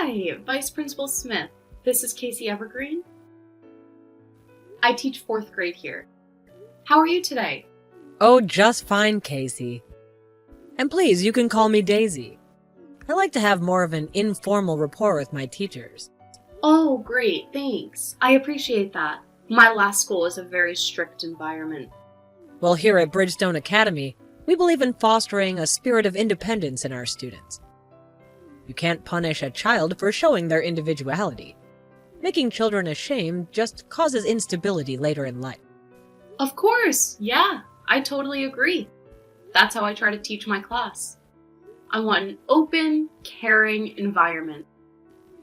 Hi, Vice Principal Smith. This is Casey Evergreen. I teach 4th grade here. How are you today? Oh, just fine, Casey. And please, you can call me Daisy. I like to have more of an informal rapport with my teachers. Oh, great, thanks. I appreciate that. My last school was a very strict environment. Well, here at Bridgestone Academy, we believe in fostering a spirit of independence in our students. You can't punish a child for showing their individuality. Making children ashamed just causes instability later in life. Of course, yeah, I totally agree. That's how I try to teach my class. I want an open, caring environment.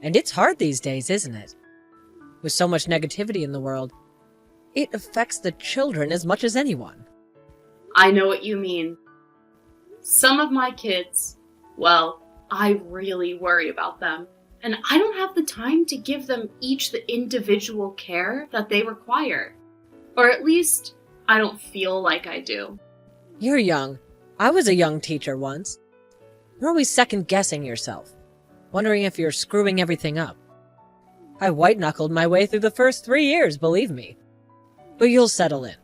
And it's hard these days, isn't it? With so much negativity in the world, it affects the children as much as anyone. I know what you mean. Some of my kids, well, I really worry about them, and I don't have the time to give them each the individual care that they require. Or at least, I don't feel like I do. You're young. I was a young teacher once. You're always second-guessing yourself, wondering if you're screwing everything up. I white-knuckled my way through the first 3 years, believe me. But you'll settle in.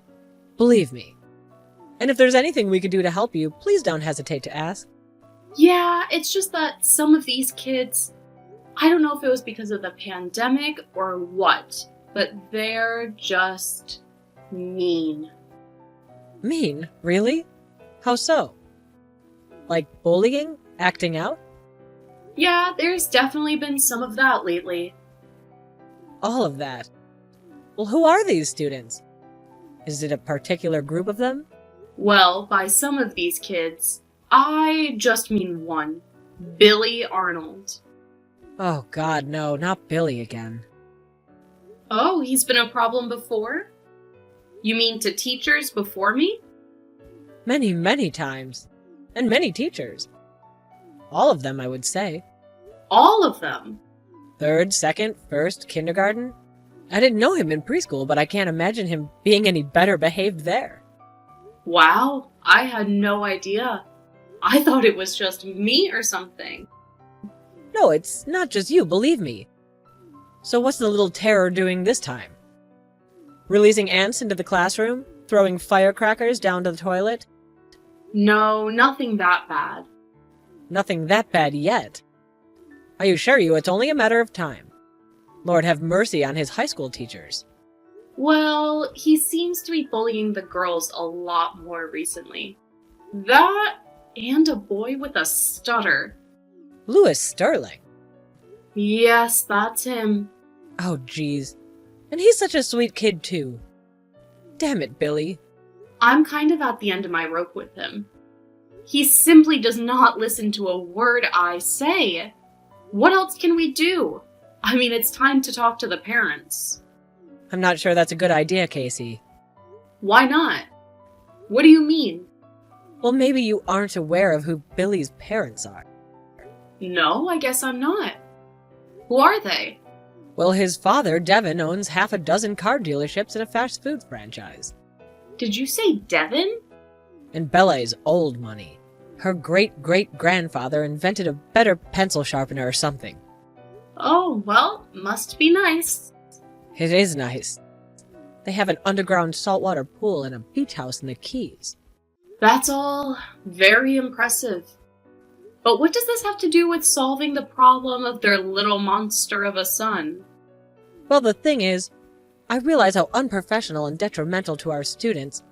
Believe me. And if there's anything we could do to help you, please don't hesitate to ask. Yeah, it's just that some of these kids, I don't know if it was because of the pandemic or what, but they're just mean. Mean? Really? How so? Like bullying? Acting out? Yeah, there's definitely been some of that lately. All of that. Well, who are these students? Is it a particular group of them? Well, by some of these kids, I just mean one. Billy Arnold. Oh God, no, not Billy again. Oh, he's been a problem before? You mean to teachers before me? Many, many times. And many teachers. All of them, I would say. All of them? 3rd, 2nd, 1st, kindergarten. I didn't know him in preschool, but I can't imagine him being any better behaved there. Wow, I had no idea. I thought it was just me or something. No, it's not just you, believe me. So what's the little terror doing this time? Releasing ants into the classroom? Throwing firecrackers down to the toilet? No, nothing that bad. Nothing that bad yet. I assure you it's only a matter of time. Lord have mercy on his high school teachers. Well, he seems to be bullying the girls a lot more recently. That and a boy with a stutter. Louis Sterling. Yes, that's him. Oh, geez. And he's such a sweet kid, too. Damn it, Billy. I'm kind of at the end of my rope with him. He simply does not listen to a word I say. What else can we do? I mean, it's time to talk to the parents. I'm not sure that's a good idea, Casey. Why not? What do you mean? Well, maybe you aren't aware of who Billy's parents are. No, I guess I'm not. Who are they? Well, his father, Devin, owns half a dozen car dealerships and a fast food franchise. Did you say Devin? And Bella is old money. Her great-great-grandfather invented a better pencil sharpener or something. Oh, well, must be nice. It is nice. They have an underground saltwater pool and a beach house in the Keys. That's all very impressive. But what does this have to do with solving the problem of their little monster of a son? Well, the thing is, I realize how unprofessional and detrimental to our students.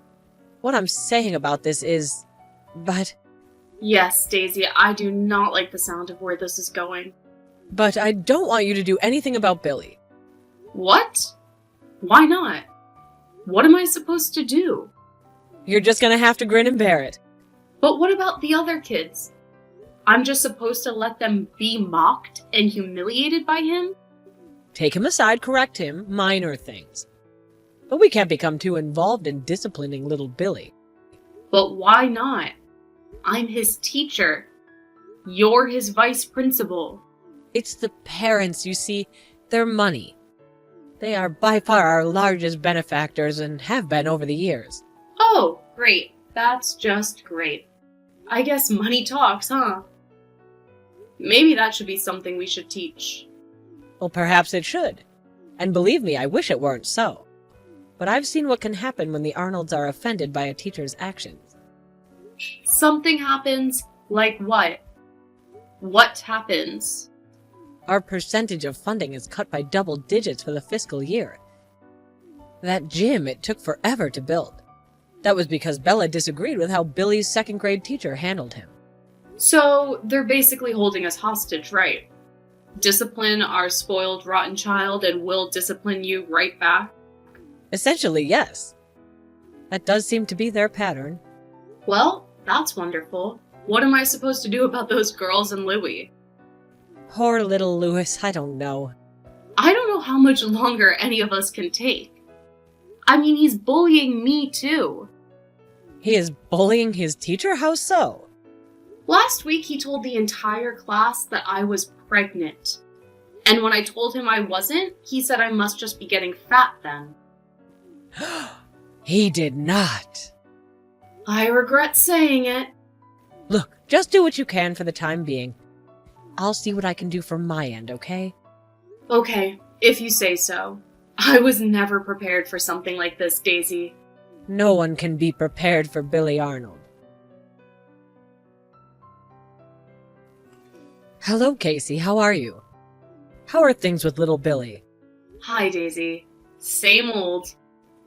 What I'm saying about this is... But Yes, Daisy, I do not like the sound of where this is going. I don't want you to do anything about Billy. What? Why not? What am I supposed to do? You're just gonna have to grin and bear it. But what about the other kids? I'm just supposed to let them be mocked and humiliated by him? Take him aside, correct him, minor things. But we can't become too involved in disciplining little Billy. But why not? I'm his teacher. You're his vice principal. It's the parents, you see. Their money. They are by far our largest benefactors and have been over the years. Oh, great. That's just great. I guess money talks, huh? Maybe that should be something we should teach. Well, perhaps it should. And believe me, I wish it weren't so. But I've seen what can happen when the Arnolds are offended by a teacher's actions. Something happens? Like what? What happens? Our percentage of funding is cut by double digits for the fiscal year. That gym, it took forever to build. That was because Bella disagreed with how Billy's second-grade teacher handled him. So, they're basically holding us hostage, right? Discipline our spoiled, rotten child, and we'll discipline you right back? Essentially, yes. That does seem to be their pattern. Well, that's wonderful. What am I supposed to do about those girls and Louie? Poor little Louis, I don't know. I don't know how much longer any of us can take. I mean, he's bullying me too. He is bullying his teacher? How so? Last week he told the entire class that I was pregnant. And when I told him I wasn't, he said I must just be getting fat then. He did not. I regret saying it. Look, just do what you can for the time being. I'll see what I can do from my end, okay? Okay, if you say so. I was never prepared for something like this, Daisy. No one can be prepared for Billy Arnold. Hello, Casey. How are you? How are things with little Billy? Hi, Daisy. Same old.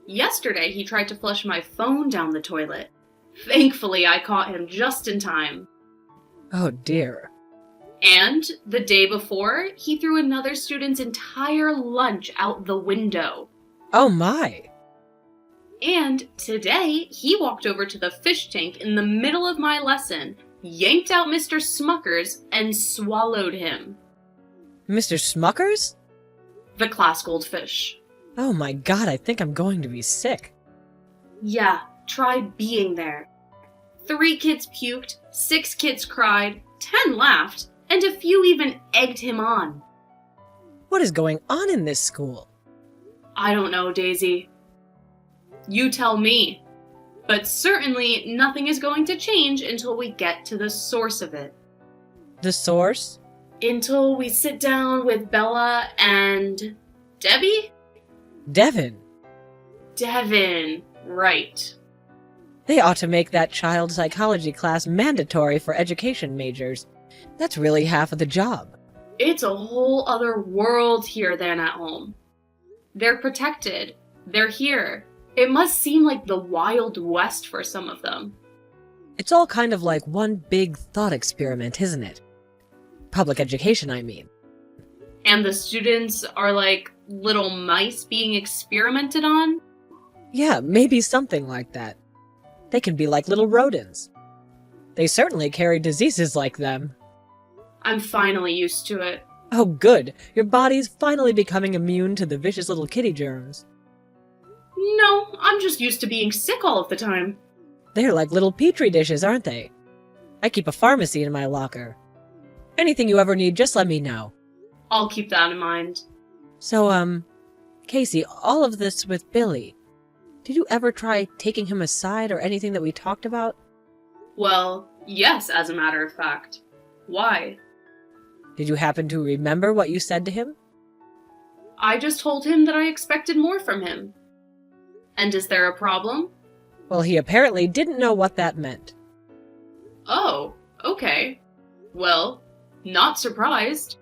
Yesterday, he tried to flush my phone down the toilet. Thankfully, I caught him just in time. Oh, dear. And the day before, he threw another student's entire lunch out the window. Oh, my. And today, he walked over to the fish tank in the middle of my lesson, yanked out Mr. Smuckers, and swallowed him. Mr. Smuckers? The class goldfish. Oh my god, I think I'm going to be sick. Yeah, try being there. 3 kids puked, 6 kids cried, 10 laughed, and a few even egged him on. What is going on in this school? I don't know, Daisy. You tell me. But certainly nothing is going to change until we get to the source of it. The source? Until we sit down with Bella and... Debbie? Devin. Devin, right. They ought to make that child psychology class mandatory for education majors. That's really half of the job. It's a whole other world here than at home. They're protected. They're here. It must seem like the Wild West for some of them. It's all kind of like one big thought experiment, isn't it? Public education, I mean. And the students are like little mice being experimented on? Yeah, maybe something like that. They can be like little rodents. They certainly carry diseases like them. I'm finally used to it. Oh, good. Your body's finally becoming immune to the vicious little kitty germs. No, I'm just used to being sick all of the time. They're like little petri dishes, aren't they? I keep a pharmacy in my locker. Anything you ever need, just let me know. I'll keep that in mind. So, Casey, all of this with Billy. Did you ever try taking him aside or anything that we talked about? Well, yes, as a matter of fact. Why? Did you happen to remember what you said to him? I just told him that I expected more from him. And is there a problem? Well, he apparently didn't know what that meant. Oh, okay. Well, not surprised.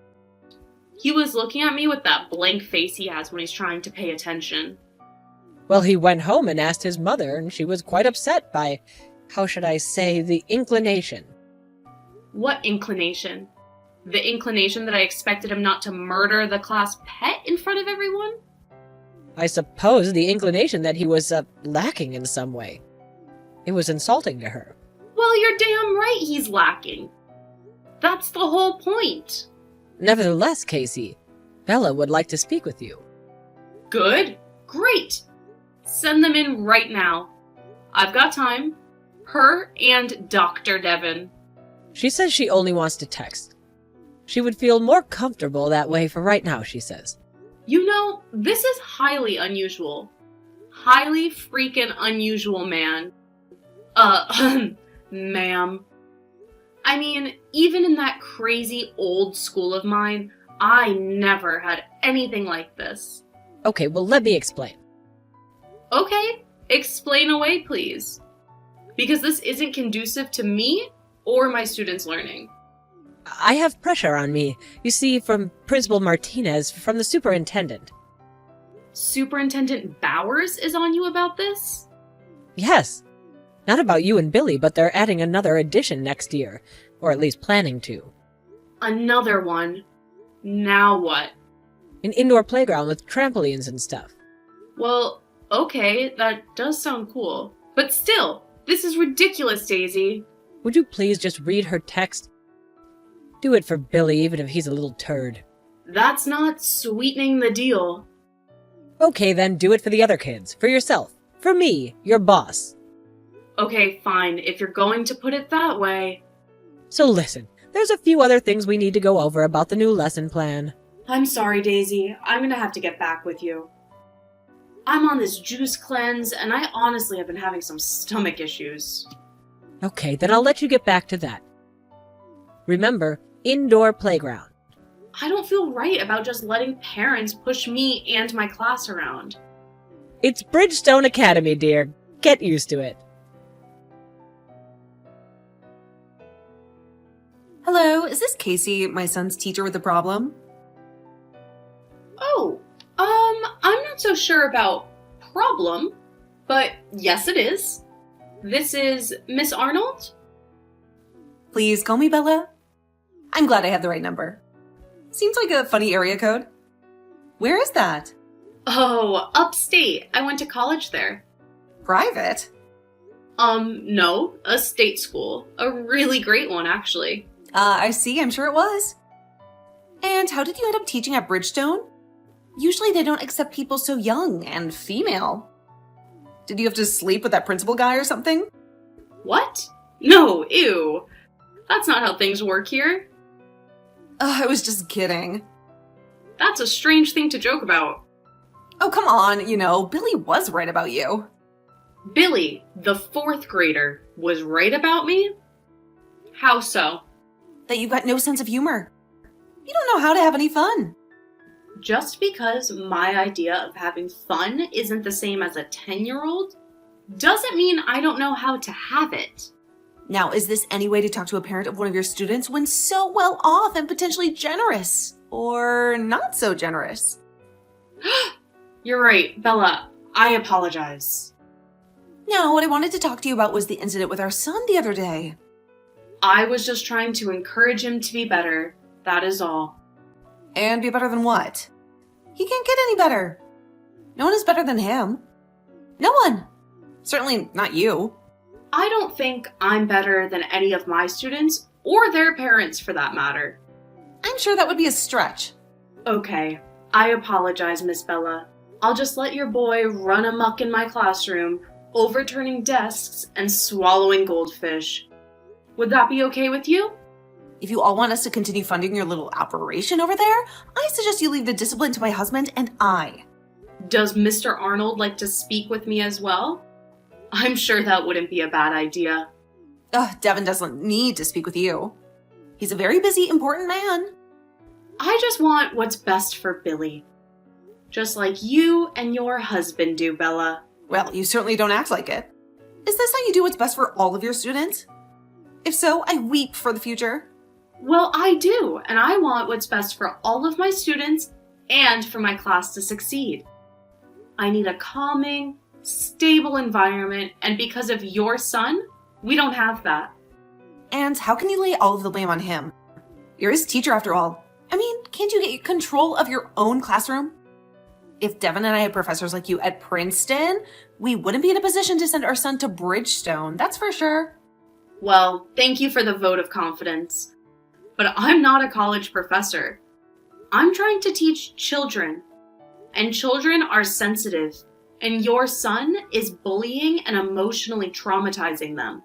He was looking at me with that blank face he has when he's trying to pay attention. Well, he went home and asked his mother, and she was quite upset by, how should I say, the inclination. What inclination? The inclination that I expected him not to murder the class pet in front of everyone? I suppose the inclination that he was, lacking in some way. It was insulting to her. Well, you're damn right he's lacking. That's the whole point. Nevertheless, Casey, Bella would like to speak with you. Good. Great. Send them in right now. I've got time. Her and Dr. Devin. She says she only wants to text. She would feel more comfortable that way for right now, she says. You know, this is highly unusual. Highly freaking unusual, man. Ma'am. I mean, Even in that crazy old school of mine, I never had anything like this. Okay, well, let me explain. Okay, explain away, please. Because this isn't conducive to me or my students' learning. I have pressure on me, you see, from Principal Martinez, from the superintendent. Superintendent Bowers is on you about this? Yes. Not about you and Billy, but they're adding another addition next year, or at least planning to. Another one? Now what? An indoor playground with trampolines and stuff. Well, okay, that does sound cool. But still, this is ridiculous, Daisy. Would you please just read her text? Do it for Billy, even if he's a little turd. That's not sweetening the deal. Okay, then do it for the other kids, for yourself, for me, your boss. Okay, fine, if you're going to put it that way. So listen, there's a few other things we need to go over about the new lesson plan. I'm sorry, Daisy. I'm gonna have to get back with you. I'm on this juice cleanse, and I honestly have been having some stomach issues. Okay, then I'll let you get back to that. Remember, indoor playground. I don't feel right about just letting parents push me and my class around. It's Bridgestone Academy, dear. Get used to it. Hello, is this Casey, my son's teacher with a problem? Oh, I'm not so sure about problem, but yes it is. This is Miss Arnold? Please call me Bella. I'm glad I have the right number. Seems like a funny area code. Where is that? Oh, upstate. I went to college there. Private? No, a state school. A really great one, actually. I see, I'm sure it was. And how did you end up teaching at Bridgestone? Usually they don't accept people so young and female. Did you have to sleep with that principal guy or something? What? No, ew. That's not how things work here. I was just kidding. That's a strange thing to joke about. Oh, come on, Billy was right about you. Billy, the fourth grader, was right about me? How so? That you've got no sense of humor. You don't know how to have any fun. Just because my idea of having fun isn't the same as a 10-year-old, doesn't mean I don't know how to have it. Now, is this any way to talk to a parent of one of your students when so well off and potentially generous? Or not so generous? You're right, Bella. I apologize. No, what I wanted to talk to you about was the incident with our son the other day. I was just trying to encourage him to be better. That is all. And be better than what? He can't get any better. No one is better than him. No one. Certainly not you. I don't think I'm better than any of my students, or their parents for that matter. I'm sure that would be a stretch. Okay, I apologize, Miss Bella. I'll just let your boy run amok in my classroom, overturning desks and swallowing goldfish. Would that be okay with you? If you all want us to continue funding your little operation over there, I suggest you leave the discipline to my husband and I. Does Mr. Arnold like to speak with me as well? I'm sure that wouldn't be a bad idea. Devin doesn't need to speak with you. He's a very busy, important man. I just want what's best for Billy. Just like you and your husband do, Bella. Well, you certainly don't act like it. Is this how you do what's best for all of your students? If so, I weep for the future. Well, I do, and I want what's best for all of my students and for my class to succeed. I need a calming, stable environment, and because of your son, we don't have that. And how can you lay all of the blame on him? You're his teacher after all. I mean, can't you get control of your own classroom? If Devin and I had professors like you at Princeton, we wouldn't be in a position to send our son to Bridgestone, that's for sure. Well, thank you for the vote of confidence. But I'm not a college professor. I'm trying to teach children. And children are sensitive. And your son is bullying and emotionally traumatizing them.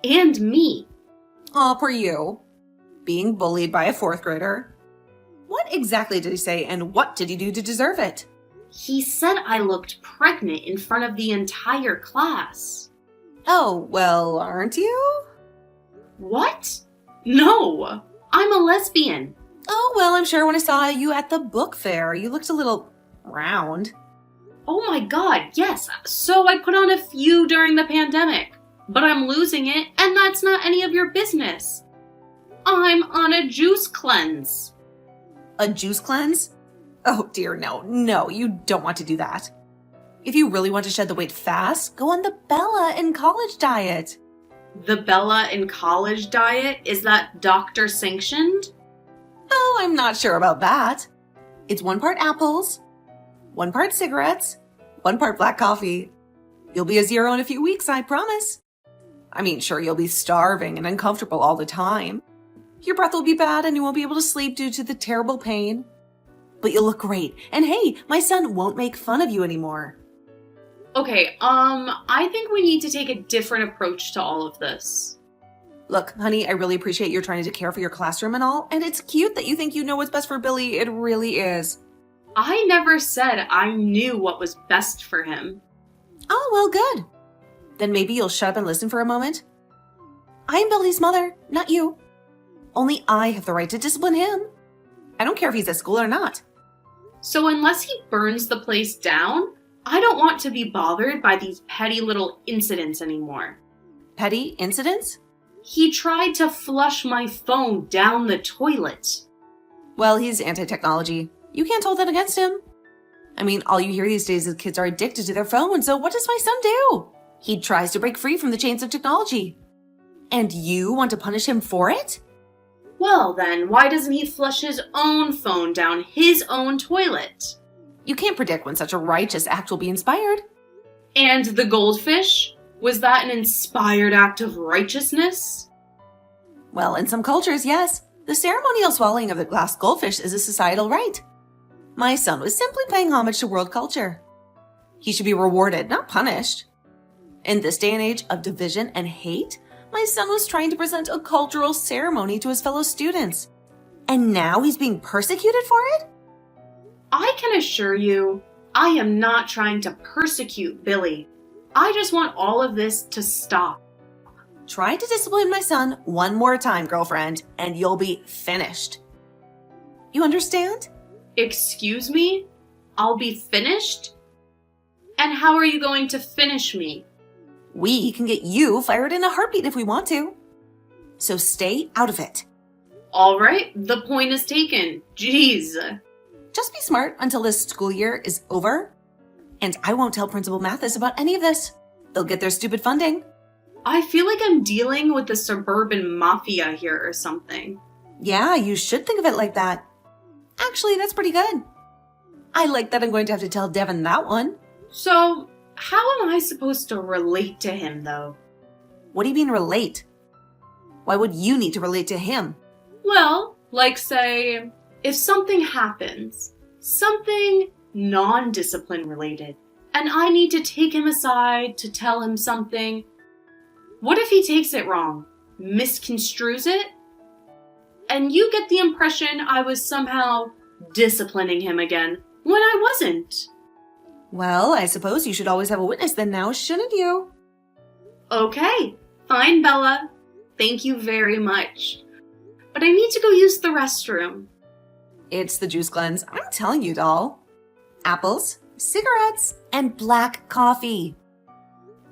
And me. Aw, poor you. Being bullied by a fourth grader. What exactly did he say, and what did he do to deserve it? He said I looked pregnant in front of the entire class. Oh, well, aren't you? What? No, I'm a lesbian. Oh, well, I'm sure when I saw you at the book fair, you looked a little round. Oh my god, yes. So I put on a few during the pandemic, but I'm losing it, and that's not any of your business. I'm on a juice cleanse. A juice cleanse? Oh dear, no, you don't want to do that. If you really want to shed the weight fast, go on the Bella in college diet. The Bella in college diet? Is that doctor sanctioned? Oh, I'm not sure about that. It's 1 part apples, 1 part cigarettes, 1 part black coffee. You'll be a 0 in a few weeks, I promise. I mean, sure, you'll be starving and uncomfortable all the time. Your breath will be bad and you won't be able to sleep due to the terrible pain. But you'll look great. And hey, my son won't make fun of you anymore. Okay, I think we need to take a different approach to all of this. Look, honey, I really appreciate you're trying to care for your classroom and all, and it's cute that you think you know what's best for Billy. It really is. I never said I knew what was best for him. Oh, well, good. Then maybe you'll shut up and listen for a moment. I'm Billy's mother, not you. Only I have the right to discipline him. I don't care if he's at school or not. So unless he burns the place down, I don't want to be bothered by these petty little incidents anymore. Petty incidents? He tried to flush my phone down the toilet. Well, he's anti-technology. You can't hold that against him. I mean, all you hear these days is kids are addicted to their phones, so what does my son do? He tries to break free from the chains of technology. And you want to punish him for it? Well then, why doesn't he flush his own phone down his own toilet? You can't predict when such a righteous act will be inspired. And the goldfish? Was that an inspired act of righteousness? Well, in some cultures, yes. The ceremonial swallowing of the glass goldfish is a societal rite. My son was simply paying homage to world culture. He should be rewarded, not punished. In this day and age of division and hate, my son was trying to present a cultural ceremony to his fellow students. And now he's being persecuted for it? I can assure you, I am not trying to persecute Billy. I just want all of this to stop. Try to discipline my son one more time, girlfriend, and you'll be finished. You understand? Excuse me? I'll be finished? And how are you going to finish me? We can get you fired in a heartbeat if we want to. So stay out of it. All right, the point is taken. Jeez. Just be smart until this school year is over. And I won't tell Principal Mathis about any of this. They'll get their stupid funding. I feel like I'm dealing with the suburban mafia here or something. Yeah, you should think of it like that. Actually, that's pretty good. I like that I'm going to have to tell Devin that one. So, how am I supposed to relate to him, though? What do you mean relate? Why would you need to relate to him? Well, like say, if something happens, something non-discipline related, and I need to take him aside to tell him something, what if he takes it wrong, misconstrues it, and you get the impression I was somehow disciplining him again when I wasn't? Well, I suppose you should always have a witness then now, shouldn't you? Okay, fine, Bella. Thank you very much. But I need to go use the restroom. It's the juice cleanse. I'm telling you, doll. Apples, cigarettes, and black coffee.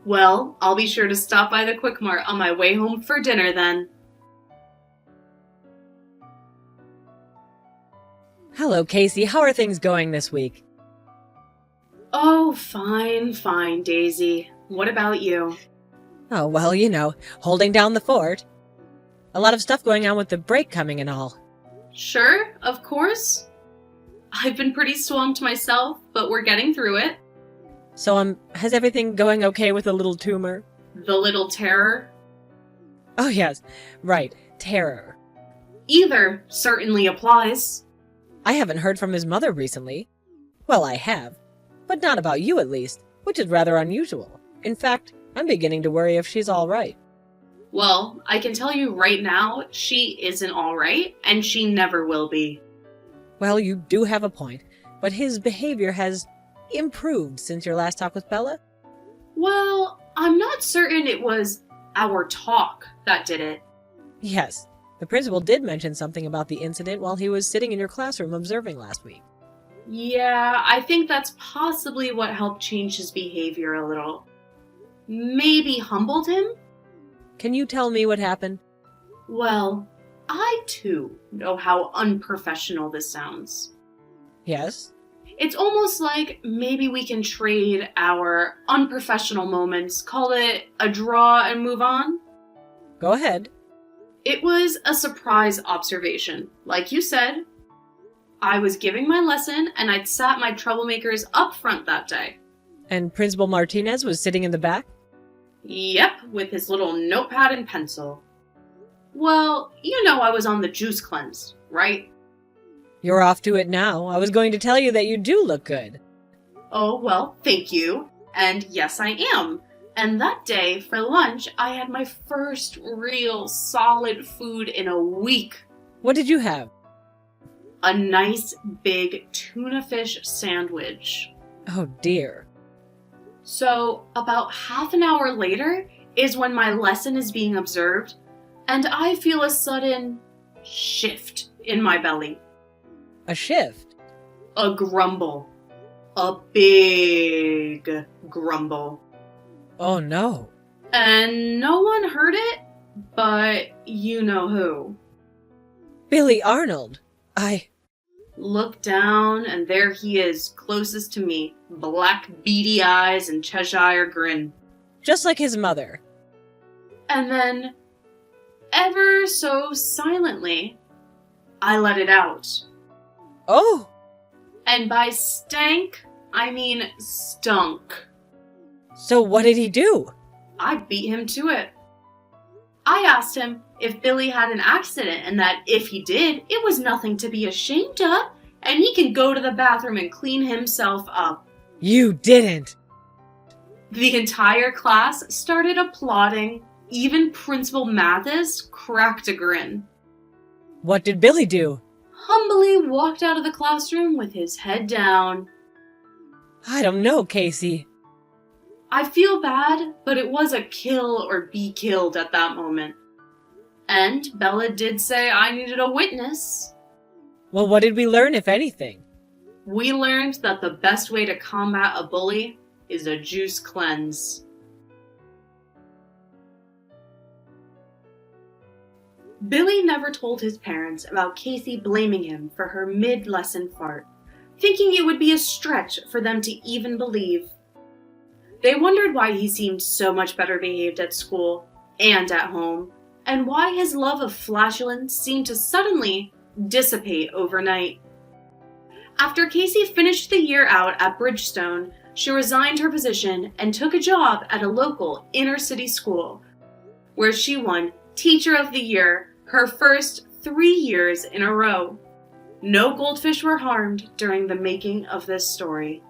Well, I'll be sure to stop by the Quick Mart on my way home for dinner then. Hello, Casey. How are things going this week? Oh, fine, Daisy. What about you? Oh, well, you know, holding down the fort. A lot of stuff going on with the break coming and all. Sure, of course. I've been pretty swamped myself, but we're getting through it. So, has everything going okay with the little tumor? The little terror? Oh, yes. Right. Terror. Either certainly applies. I haven't heard from his mother recently. Well, I have. But not about you, at least, which is rather unusual. In fact, I'm beginning to worry if she's all right. Well, I can tell you right now, she isn't all right, and she never will be. Well, you do have a point, but his behavior has improved since your last talk with Bella? Well, I'm not certain it was our talk that did it. Yes, The principal did mention something about the incident while he was sitting in your classroom observing last week. Yeah, I think that's possibly what helped change his behavior a little. Maybe humbled him? Can you tell me what happened? Well, I too know how unprofessional this sounds. Yes? It's almost like maybe we can trade our unprofessional moments, call it a draw and move on. Go ahead. It was a surprise observation. Like you said, I was giving my lesson and I'd sat my troublemakers up front that day. And Principal Martinez was sitting in the back? Yep, with his little notepad and pencil. Well, you know I was on the juice cleanse, right? You're off to it now. I was going to tell you that you do look good. Oh, well, thank you. And yes, I am. And that day, for lunch, I had my first real solid food in a week. What did you have? A nice big tuna fish sandwich. Oh dear. So, about half an hour later is when my lesson is being observed, and I feel a sudden shift in my belly. A shift? A grumble. A big grumble. Oh no. And no one heard it, but you know who. Billy Arnold. Look down, and there he is, closest to me, black beady eyes and Cheshire grin. Just like his mother. And then, ever so silently, I let it out. Oh! And by stank, I mean stunk. So what did he do? I beat him to it. I asked him if Billy had an accident and that if he did, it was nothing to be ashamed of, and he can go to the bathroom and clean himself up. You didn't! The entire class started applauding. Even Principal Mathis cracked a grin. What did Billy do? Humbly walked out of the classroom with his head down. I don't know, Casey. I feel bad, but it was a kill or be killed at that moment. And Bella did say I needed a witness. Well, what did we learn, if anything? We learned that the best way to combat a bully is a juice cleanse. Billy never told his parents about Casey blaming him for her mid-lesson fart, thinking it would be a stretch for them to even believe. They wondered why he seemed so much better behaved at school and at home, and why his love of flatulence seemed to suddenly dissipate overnight. After Casey finished the year out at Bridgestone, she resigned her position and took a job at a local inner-city school, where she won Teacher of the Year her first 3 years in a row. No goldfish were harmed during the making of this story.